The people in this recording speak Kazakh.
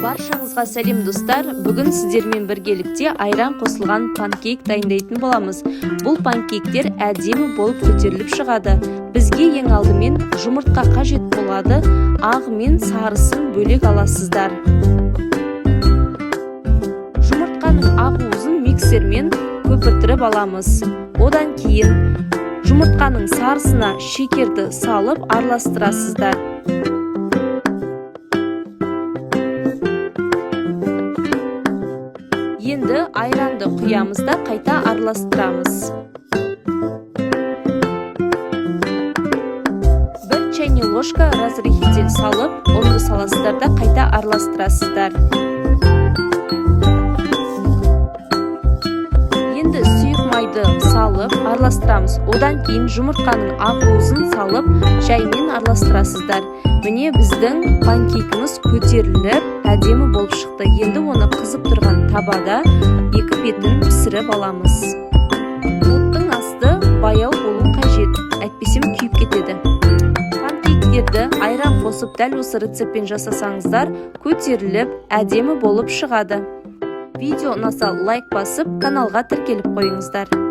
Баршаңызға сәлем достар. Бүгін сіздермен біргелікте айран қосылған панкейк дайындайтын боламыз. Бұл панкейктер әдемі болып көтеріліп шығады. Бізге ең алдымен жұмыртқа қажет болады. Ағы мен сарысын бөлек аласыздар. Жұмыртқаның ақ уызын миксермен көпіртіріп аламыз. Одан кейін жұмыртқаның сарысына шекерді салып араластырасыздар. Енді айранды құямыз да қайта араластырамыз. 1 чайный ложка разрыхитель салып, оны саласыздар да қайта араластырасыздар. Енді сұйық майды салып араластырамыз. Одан кейін жұмыртқаның ақ уызын салып, жаймен араластырасыздар. Міне біздің панкейкіміз көтеріліп, әдемі болып шықты. Енді оны қызып тұрған табада екі бетін пісіріп аламыз. Оттың асты баяу болу қажет, әйтпесем күйіп кетеді. Панкейктерді айран қосып дәл осы рецептпен жасасаңыздар, көтеріліп, әдемі болып шығады. Видео ұнаса лайк басып, каналға тіркеліп қойыңыздар.